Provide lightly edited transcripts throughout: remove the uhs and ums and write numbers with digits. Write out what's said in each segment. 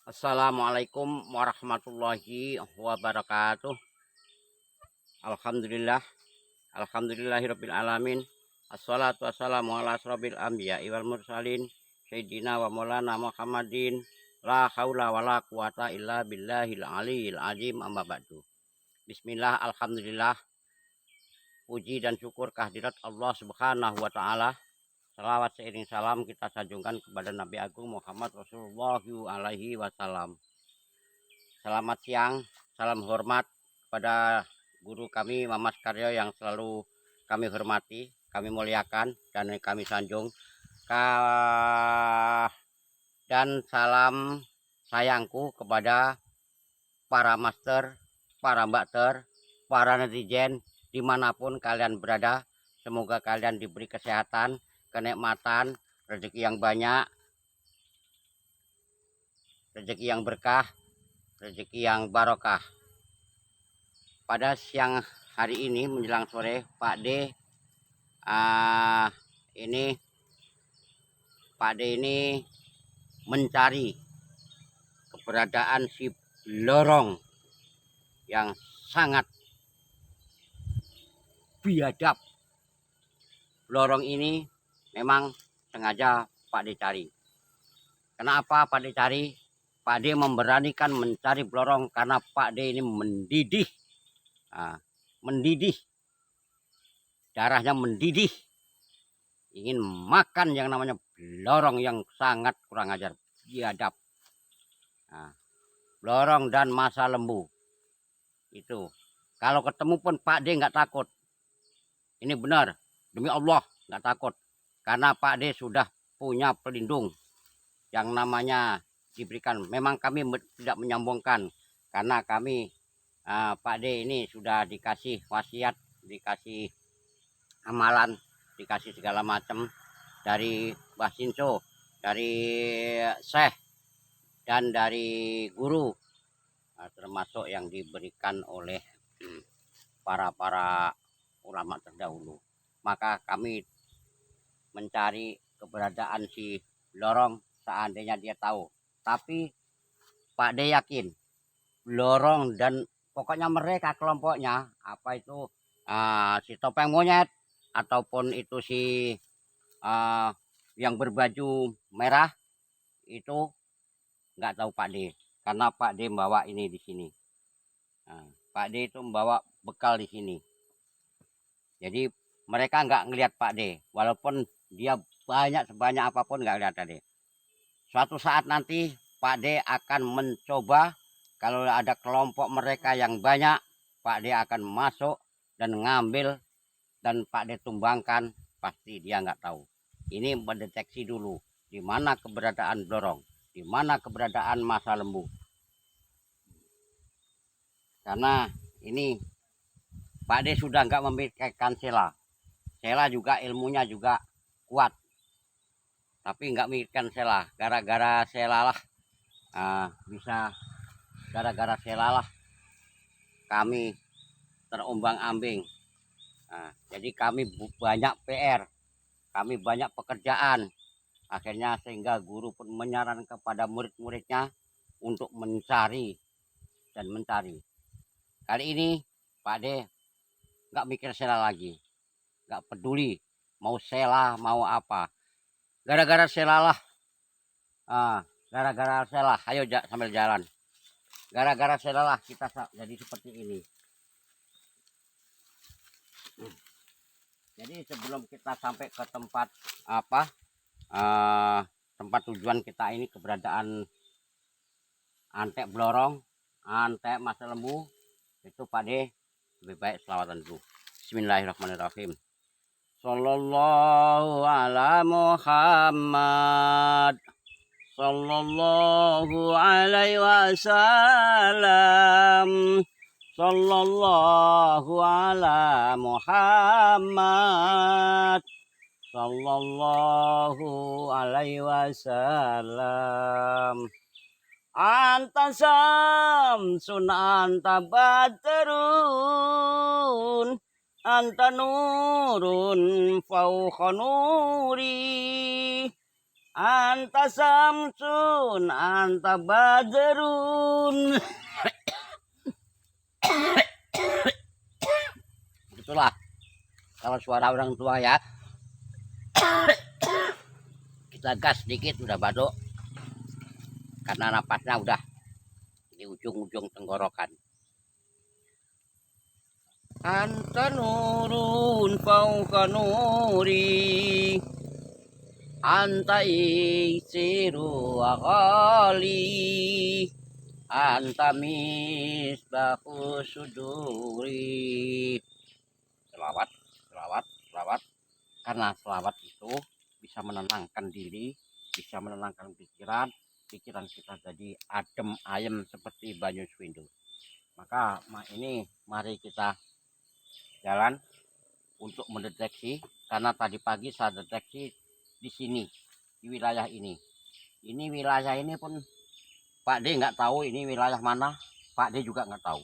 Assalamualaikum warahmatullahi wabarakatuh. Alhamdulillah, alhamdulillahirabbil alamin. Assalatu wassalamu ala asrofil anbiya'i wal mursalin sayyidina wa maulana Muhammadin la haula wala quwata illa billahil aliyil azim amma ba'du. Bismillah, alhamdulillah. Puji dan syukur kehadirat Allah Subhanahu wa taala. Salawat seiring salam kita sanjungkan kepada Nabi Agung Muhammad Rasulullah alaihi wasallam. Selamat siang, salam hormat kepada guru kami Mamas Karyo yang selalu kami hormati, kami muliakan dan kami sanjung. Dan salam sayangku kepada para master, para mbakter, para netizen dimanapun kalian berada. Semoga kalian diberi kesehatan, kenikmatan, rezeki yang banyak, rezeki yang berkah, rezeki yang barokah. Pada siang hari ini menjelang sore, Pak D ini mencari keberadaan si blorong yang sangat biadab. Blorong ini memang sengaja Pak D cari. Kenapa Pak D cari? Pak D memberanikan mencari blorong karena Pak D ini mendidih. Mendidih, darahnya mendidih, ingin makan yang namanya blorong yang sangat kurang ajar, biadab. Blorong dan masa lembu itu kalau ketemu pun Pak D nggak takut. Ini benar, demi Allah nggak takut, karena Pak D sudah punya pelindung yang namanya diberikan. Memang kami tidak menyambungkan karena kami Pak D ini sudah dikasih wasiat, dikasih amalan, dikasih segala macam dari Mbah Sinso, dari Syekh, dan dari guru, termasuk yang diberikan oleh para ulama terdahulu. Maka kami mencari keberadaan si blorong seandainya dia tahu. Tapi Pak D yakin blorong dan pokoknya mereka kelompoknya apa itu si topeng monyet ataupun itu si yang berbaju merah itu nggak tahu Pak D, karena Pak D membawa ini di sini. Pak D itu membawa bekal di sini. Jadi mereka nggak ngelihat Pak D, walaupun dia banyak sebanyak apapun nggak lihat Pak D. Suatu saat nanti Pak D akan mencoba, kalau ada kelompok mereka yang banyak, Pak D akan masuk dan ngambil dan Pak D tumbangkan, pasti dia nggak tahu. Ini mendeteksi dulu di mana keberadaan blorong, di mana keberadaan masa lembu. Karena ini Pak D sudah nggak memikirkan Sela. Sela juga ilmunya juga kuat, tapi nggak memikirkan Sela. Gara-gara Sela lah bisa, gara-gara Sela lah kami terombang-ambing. Jadi kami banyak PR, kami banyak pekerjaan. Akhirnya sehingga guru pun menyarankan kepada murid-muridnya untuk mencari dan mencari. Kali ini Pak D nggak mikir Sela lagi, nggak peduli mau Sela mau apa. Gara-gara Sela lah, gara-gara Sela, ayo sambil jalan. Gara-gara Sela lah kita jadi seperti ini. Jadi sebelum kita sampai ke tempat tempat tujuan kita ini, keberadaan antek blorong, antek masa lembu, itu Pak D lebih baik selawatan dulu. Bismillahirrahmanirrahim. Sallallahu ala Muhammad, sallallahu alaihi wasallam, sallallahu ala Muhammad, sallallahu alaihi wasallam. Anta samsun anta badrun, anta nurun fauqa nuri, anta samsun anta badrun. Itulah kalau suara orang tua ya. Kita gas sedikit udah batuk karena napasnya udah di ujung-ujung tenggorokan. Anta nurun fauqa nuri, anta isiru aqali, anta misbahu suduri. Selawat, selawat, selawat. Karena selawat itu bisa menenangkan diri, bisa menenangkan pikiran kita jadi adem ayem seperti banyu swindu. Maka ini mari kita jalan untuk mendeteksi, karena tadi pagi saya deteksi di sini, di wilayah ini. Ini wilayah ini pun Pak D nggak tahu ini wilayah mana, Pak D juga nggak tahu.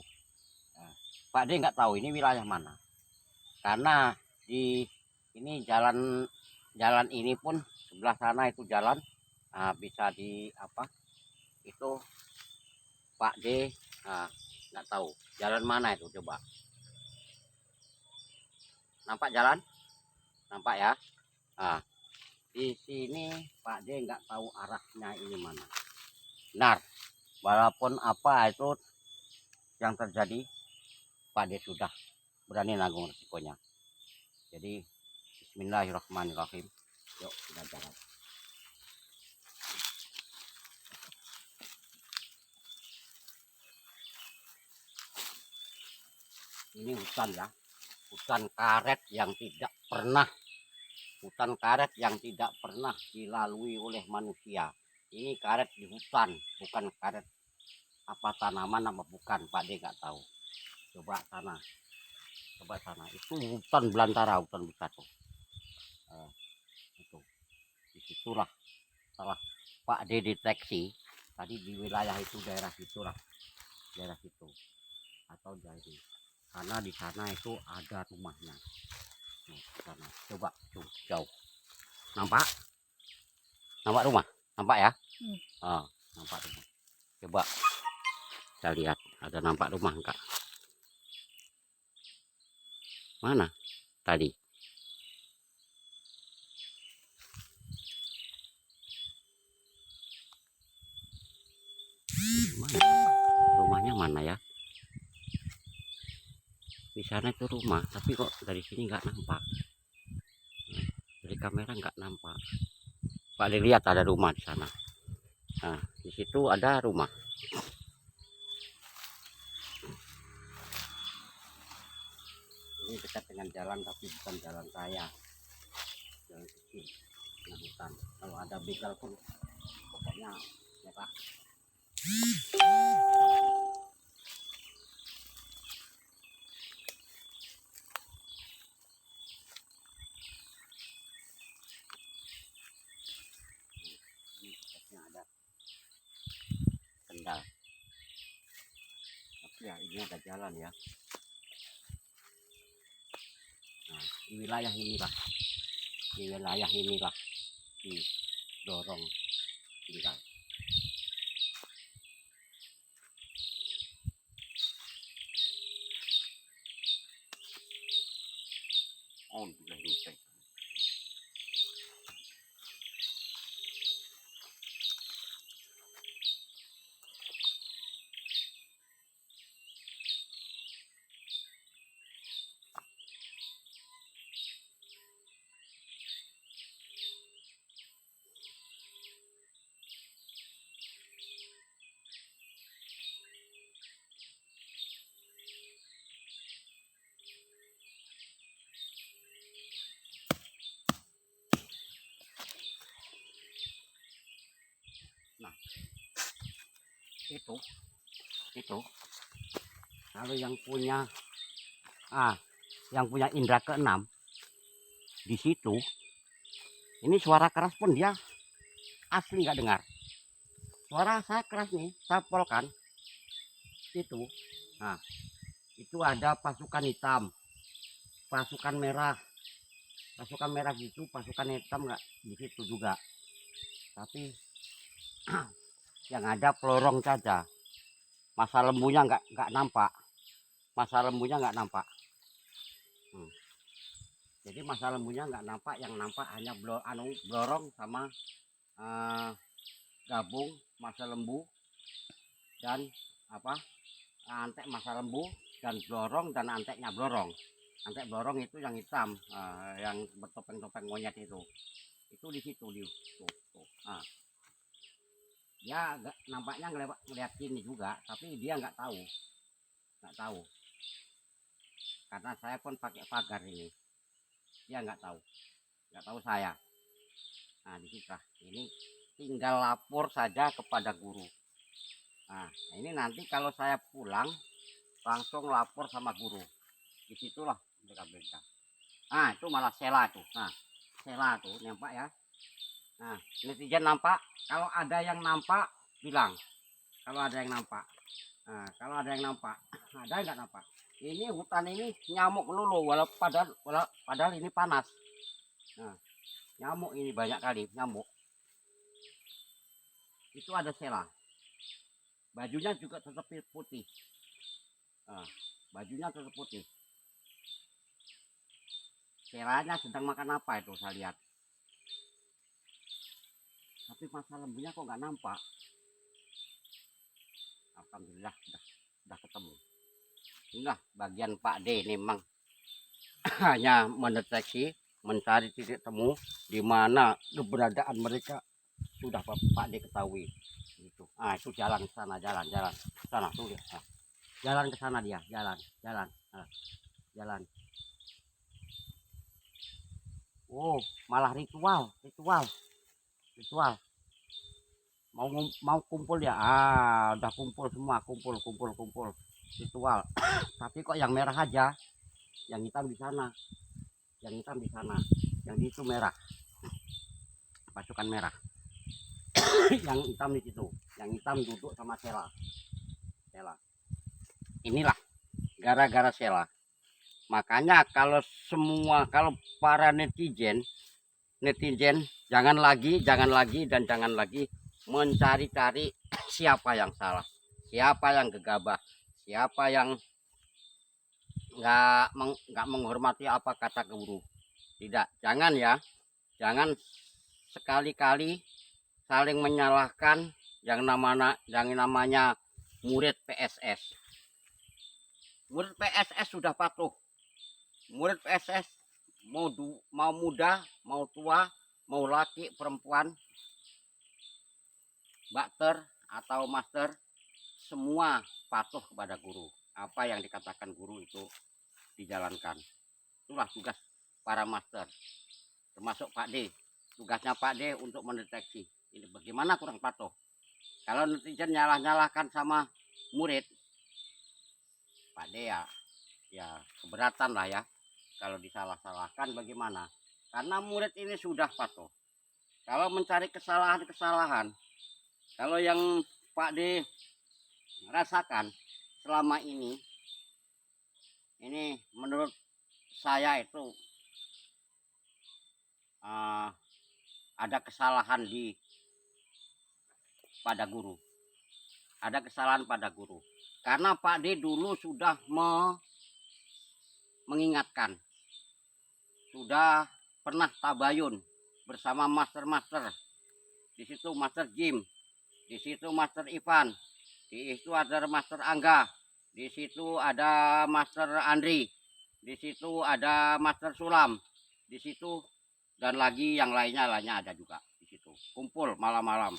Pak D nggak tahu ini wilayah mana, karena di ini jalan ini pun sebelah sana itu jalan, bisa di apa itu Pak D nggak tahu jalan mana itu. Coba nampak jalan, nampak ya. Di sini Pak D nggak tahu arahnya ini mana. Benar, walaupun apa itu yang terjadi, Pak D sudah berani nanggung resikonya. Jadi bismillahirrahmanirrahim, yuk kita jalan. Ini hutan ya, hutan karet yang tidak pernah dilalui oleh manusia. Ini karet di hutan, bukan karet apa tanaman apa bukan, Pak D nggak tahu. Coba sana, itu hutan belantara, hutan besar tuh. Itu disitulah setelah Pak D deteksi tadi di wilayah itu, daerah situlah, daerah situ atau dari karena di sana itu ada rumahnya. Sana. Coba tuh jauh, nampak rumah, nampak ya. Nampak rumah. Coba kita lihat ada nampak rumah enggak, mana tadi. Mana rumahnya, mana ya? Di sana itu rumah, tapi kok dari sini nggak nampak, dari kamera nggak nampak. Pak lihat ada rumah di sana. Nah, di situ ada rumah. Ini dekat dengan jalan, tapi bukan jalan raya, jalan kecil, nah, hutan. Kalau ada begal pun pokoknya merah. Ada kendal, tapi ya ini ada jalan ya. Nah, di wilayah inilah didorong tinggal. Oh, sudah selesai. Nah, itu kalau yang punya indera keenam di situ, ini suara keras pun dia asli nggak dengar. Suara saya keras nih, saya polkan itu. Nah, itu ada pasukan hitam, pasukan merah gitu, pasukan hitam nggak di situ juga. tapi yang ada pelorong saja. Masa lembunya nggak nampak. Masa lembunya nggak nampak. Jadi masa lembunya nggak nampak, yang nampak hanya blorong sama gabung masa lembu dan antek masa lembu dan blorong dan anteknya blorong. Antek blorong itu yang hitam, yang bertopeng-topeng monyet itu di situ tuh. Ya nampaknya ngeliat sini juga, tapi dia nggak tahu karena saya pun pakai pagar ini, dia nggak tahu saya. Nah di situ ini tinggal lapor saja kepada guru. Nah ini nanti kalau saya pulang langsung lapor sama guru, disitulah mereka. Nah itu malah sela tuh, sela tuh nampak ya. Nah netizen nampak, kalau ada yang nampak bilang, kalau ada yang nampak. Nah kalau ada yang nampak, ada nggak nampak. Ini hutan ini nyamuk lulu, padahal ini panas. Nah nyamuk ini banyak kali nyamuk. Itu ada sela, bajunya juga tetap putih. Bajunya tetap putih. Selanya sedang makan apa itu saya lihat. Tapi masa lembunya kok nggak nampak. Alhamdulillah sudah ketemu. Inilah bagian Pak D ini memang hanya mendeteksi, mencari titik temu di mana keberadaan mereka sudah Pak D ketahui. Itu. Itu jalan ke sana, jalan sana tuh dia. Jalan ke sana dia, jalan. Oh, malah ritual. Mau kumpul ya. Udah kumpul semua, kumpul ritual. Tapi kok yang merah aja, yang hitam di sana, yang di itu merah, pasukan merah. Yang hitam di situ, yang hitam duduk sama sela. Inilah gara-gara sela. Makanya kalau para netizen jangan lagi mencari-cari siapa yang salah, siapa yang gegabah, siapa yang nggak menghormati apa kata guru. Tidak, jangan sekali-kali saling menyalahkan yang namanya murid PSS. Murid PSS sudah patuh. Murid PSS mau muda, mau tua, mau laki, perempuan, bakter atau master, semua patuh kepada guru. Apa yang dikatakan guru itu dijalankan. Itulah tugas para master, termasuk Pak D. Tugasnya Pak D untuk mendeteksi ini bagaimana kurang patuh. Kalau netizen nyalahkan sama murid, Pak D ya keberatan lah ya. Kalau disalah-salahkan bagaimana? Karena murid ini sudah patuh. Kalau mencari kesalahan, kalau yang Pak D rasakan selama ini menurut saya itu ada kesalahan pada guru. Ada kesalahan pada guru. Karena Pak D dulu sudah mengingatkan, sudah pernah tabayun bersama master-master. Di situ Master Jim, di situ Master Ivan, di situ ada Master Angga, di situ ada Master Andri, di situ ada Master Sulam, di situ dan lagi yang lainnya ada juga di situ. Kumpul malam-malam.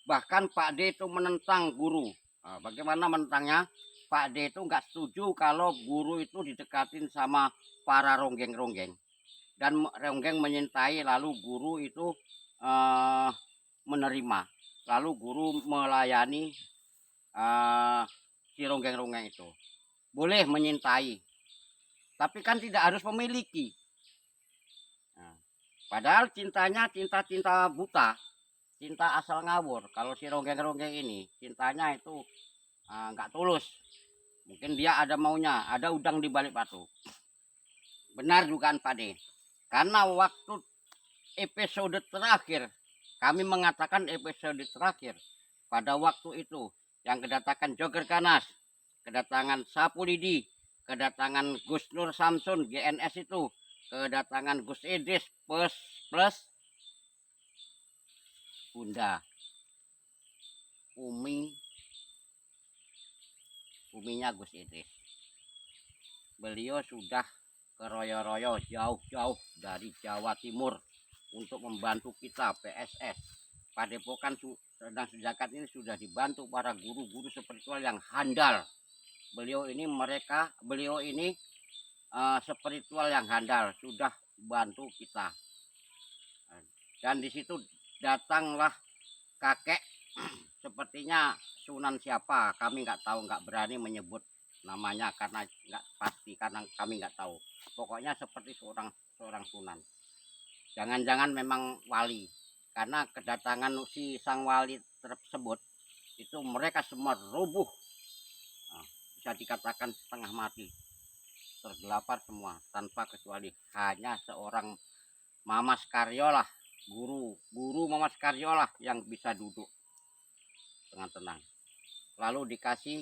Bahkan Pak D itu menentang guru. Bagaimana menentangnya? Pak D itu nggak setuju kalau guru itu didekatin sama para ronggeng-ronggeng. Dan ronggeng menyintai, lalu guru itu menerima. Lalu guru melayani si ronggeng-ronggeng itu. Boleh menyintai, tapi kan tidak harus memiliki. Padahal cintanya cinta buta, cinta asal ngawur. Kalau si ronggeng-ronggeng ini cintanya itu nggak tulus. Mungkin dia ada maunya, ada udang di balik batu. Benar dugaan Pak D. Karena waktu episode terakhir kami mengatakan episode terakhir pada waktu itu yang kedatangan Joger Ganas, kedatangan Sapu Lidi, kedatangan Gus Nur Samsun GNS itu, kedatangan Gus Idris plus Bunda Uminya Gus Idris. Beliau sudah keroyo-royo jauh-jauh dari Jawa Timur untuk membantu kita PSS. Padepokan Sendang Sejagat ini sudah dibantu para guru-guru spiritual yang handal. Beliau ini spiritual yang handal, sudah bantu kita. Dan di situ datanglah kakek, sepertinya Sunan siapa, kami nggak tahu, nggak berani menyebut namanya karena nggak pasti, karena kami nggak tahu. Pokoknya seperti seorang Sunan. Jangan-jangan memang wali, karena kedatangan si sang wali tersebut itu mereka semua rubuh, bisa dikatakan setengah mati, tergelapar semua tanpa kecuali. Hanya seorang Mamas Karyolah, guru Mamas Karyolah yang bisa duduk dengan tenang. Lalu dikasih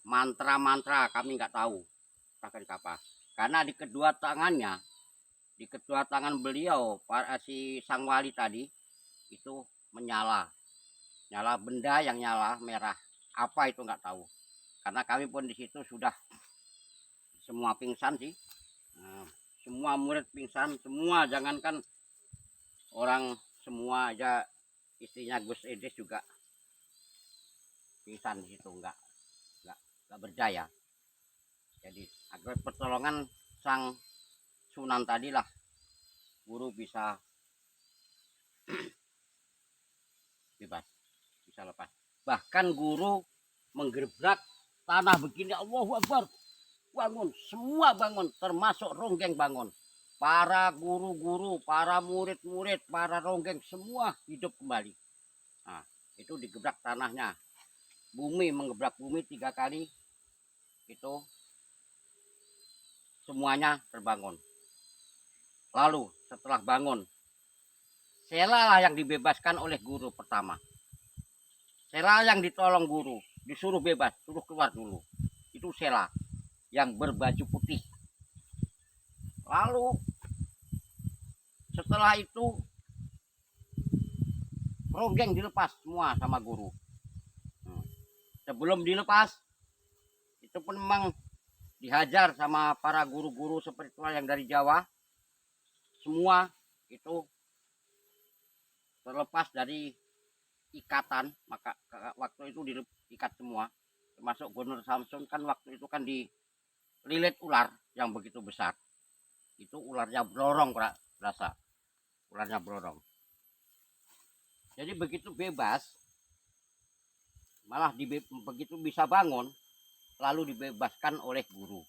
mantra-mantra, kami nggak tahu apa, karena di kedua tangan beliau si sang wali tadi itu nyala benda yang nyala merah, apa itu nggak tahu, karena kami pun di situ sudah semua pingsan sih. Semua murid pingsan semua, jangankan orang semua aja, istrinya Gus Idris juga pingsan di situ, nggak berdaya. Jadi agar pertolongan sang Sunan tadi lah guru bisa bebas, bisa lepas. Bahkan guru menggebrak tanah begini, Allahu Akbar, bangun, semua bangun, termasuk ronggeng bangun. Para guru-guru, para murid-murid, para ronggeng semua hidup kembali. Nah, itu digebrak tanahnya. Bumi menggebrak bumi 3 kali, itu semuanya terbangun. Lalu setelah bangun, Sela lah yang dibebaskan oleh guru pertama. Sela yang ditolong guru, disuruh bebas, suruh keluar dulu. Itu Sela yang berbaju putih. Lalu setelah itu ronggeng dilepas semua sama guru. Sebelum dilepas itu pun memang dihajar sama para guru-guru spiritual yang dari Jawa. Semua itu terlepas dari ikatan, maka waktu itu diikat semua, termasuk Gunur Samsun kan waktu itu kan dililit ular yang begitu besar. Itu ularnya blorong, berasa ularnya blorong. Jadi begitu bebas, malah begitu bisa bangun, lalu dibebaskan oleh guru.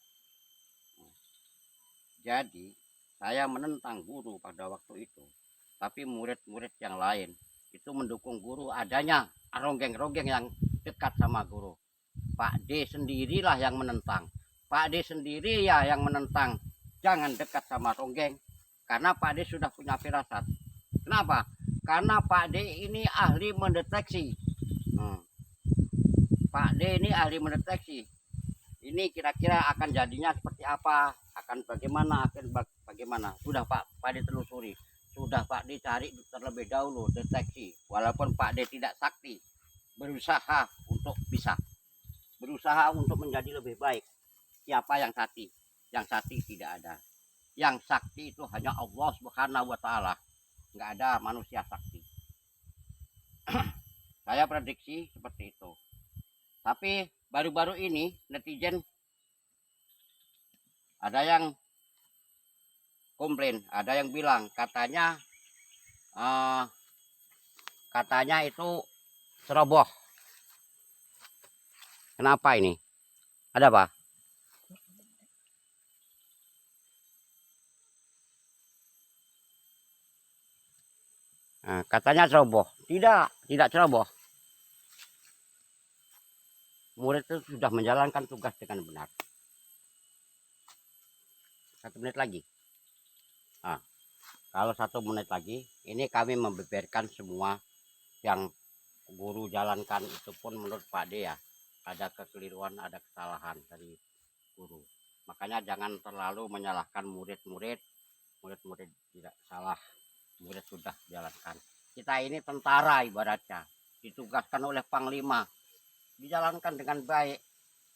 Jadi saya menentang guru pada waktu itu, tapi murid-murid yang lain itu mendukung guru, adanya ronggeng-ronggeng yang dekat sama guru. Pak D sendirilah yang menentang. Pak D sendiri ya yang menentang, jangan dekat sama ronggeng, karena Pak D sudah punya firasat. Kenapa? Karena Pak D ini ahli mendeteksi. Pak D ini ahli mendeteksi. Ini kira-kira akan jadinya seperti apa, akan bagaimana. Sudah Pak D telusuri, sudah Pak D cari terlebih dahulu, deteksi. Walaupun Pak D tidak sakti, berusaha untuk menjadi lebih baik. Siapa yang sakti? Yang sakti tidak ada. Yang sakti itu hanya Allah Subhanahu wa Ta'ala. Nggak ada manusia sakti. Saya prediksi seperti itu. Tapi baru-baru ini netizen ada yang komplain, ada yang bilang katanya itu ceroboh. Kenapa ini? Ada apa? Nah, katanya ceroboh. Tidak ceroboh. Murid itu sudah menjalankan tugas dengan benar. 1 menit lagi. Nah, Kalau 1 menit lagi, ini kami membeberkan semua yang guru jalankan. Itu pun menurut Pak D ya, ada kekeliruan, ada kesalahan dari guru. Makanya jangan terlalu menyalahkan murid-murid. Murid-murid tidak salah, murid sudah jalankan. Kita ini tentara ibaratnya, ditugaskan oleh Panglima, dijalankan dengan baik.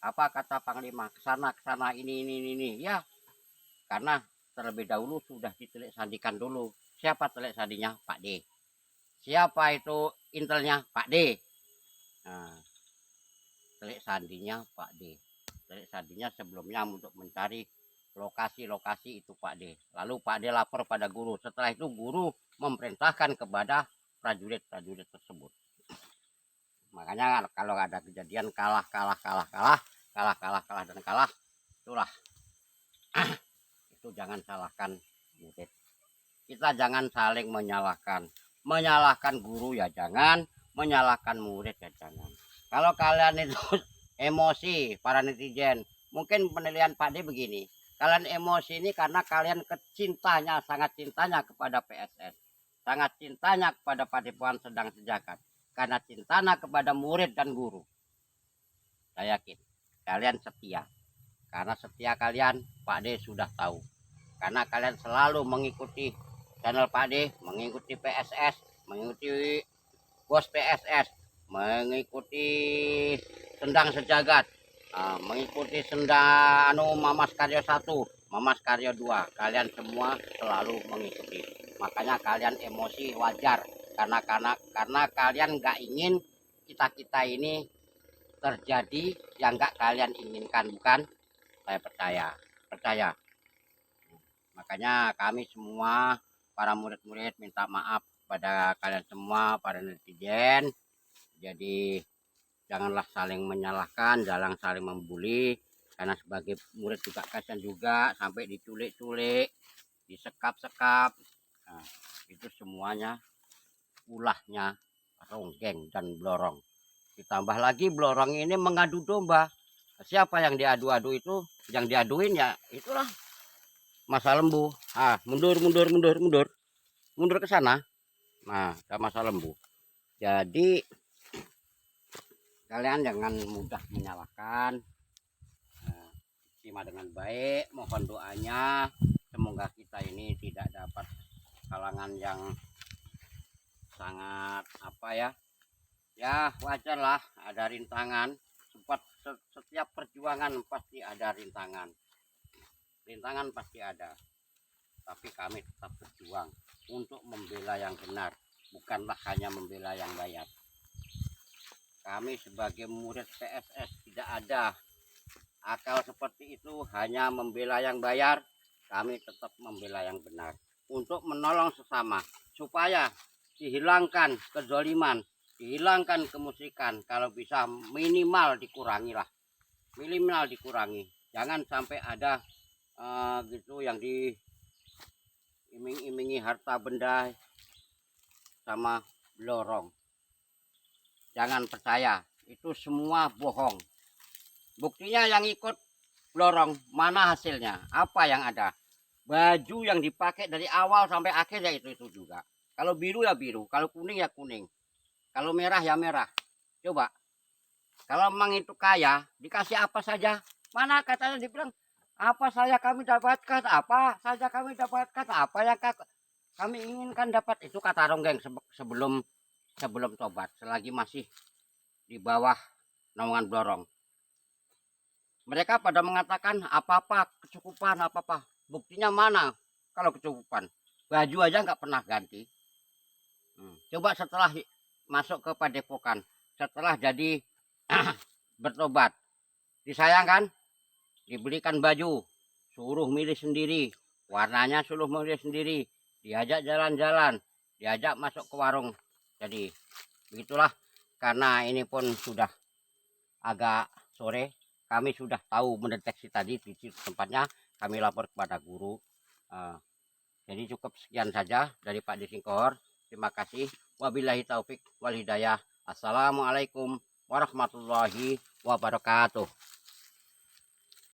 Apa kata Panglima? Kesana ini ya, karena terlebih dahulu sudah ditelik sandikan dulu. Siapa telik sandinya? Pak D. Siapa itu intelnya? Pak D. Nah, telik sandinya Pak D. Telik sandinya sebelumnya untuk mencari lokasi-lokasi itu Pak D. Lalu Pak D lapor pada guru. Setelah itu guru memerintahkan kepada prajurit-prajurit tersebut. Makanya kalau ada kejadian kalah, itulah itu jangan salahkan murid. Kita jangan saling menyalahkan guru ya jangan, menyalahkan murid ya jangan. Kalau kalian itu emosi para netizen, mungkin penilaian Pak D begini, kalian emosi ini karena kalian sangat cintanya kepada PSS, sangat cintanya kepada Padepokan Sedang Sejagat, karena cintanya kepada murid dan guru. Saya yakin kalian setia, karena setia kalian Pak D sudah tahu. Karena kalian selalu mengikuti channel Pak D, mengikuti PSS, mengikuti bos PSS, mengikuti Sendang Sejagat, mengikuti Mamas Karya 1, Mamas Karya 2. Kalian semua selalu mengikuti. Makanya kalian emosi wajar, karena kalian nggak ingin kita ini terjadi yang nggak kalian inginkan, bukan? Saya percaya. Makanya kami semua para murid-murid minta maaf pada kalian semua para netizen. Jadi janganlah saling menyalahkan, jangan saling membuli, karena sebagai murid juga kasihan juga sampai diculik-culik, disekap-sekap. Nah, itu semuanya ulahnya ronggeng dan blorong. Ditambah lagi blorong ini mengadu domba. Siapa yang diadu-adu itu, yang diaduin ya itulah Masa Lembu. Mundur ke sana. Nah, ke Masa Lembu. Jadi kalian jangan mudah menyalahkan. Simak dengan baik, mohon doanya semoga kita ini tidak dapat halangan yang sangat ya wajar lah, ada rintangan. Setiap perjuangan pasti ada rintangan pasti ada, tapi kami tetap berjuang untuk membela yang benar, bukanlah hanya membela yang bayar. Kami sebagai murid PSS tidak ada akal seperti itu, hanya membela yang bayar. Kami tetap membela yang benar untuk menolong sesama supaya dihilangkan kezaliman, dihilangkan kemusyrikan. Kalau bisa minimal dikurangi. Jangan sampai ada gitu yang diiming-imingi harta benda sama blorong. Jangan percaya, itu semua bohong. Buktinya yang ikut blorong, mana hasilnya? Apa yang ada? Baju yang dipakai dari awal sampai akhir ya itu juga. Kalau biru ya biru, kalau kuning ya kuning, kalau merah ya merah. Coba, kalau memang itu kaya, dikasih apa saja? Mana katanya dibilang apa saja kami dapatkan, apa yang kami inginkan dapat. Itu kata ronggeng sebelum tobat, selagi masih di bawah naungan blorong. Mereka pada mengatakan apa-apa kecukupan, apa-apa. Buktinya mana kalau kecukupan? Baju aja nggak pernah ganti. Coba setelah masuk ke Padepokan, setelah jadi bertobat, disayangkan, dibelikan baju, suruh milih sendiri, warnanya suruh milih sendiri, diajak jalan-jalan, diajak masuk ke warung. Jadi begitulah, karena ini pun sudah agak sore, kami sudah tahu mendeteksi tadi di tempatnya, kami lapor kepada guru. Jadi cukup sekian saja dari Pak Disingkor. Terima kasih. Wabillahi taufik wal hidayah. Assalamualaikum warahmatullahi wabarakatuh.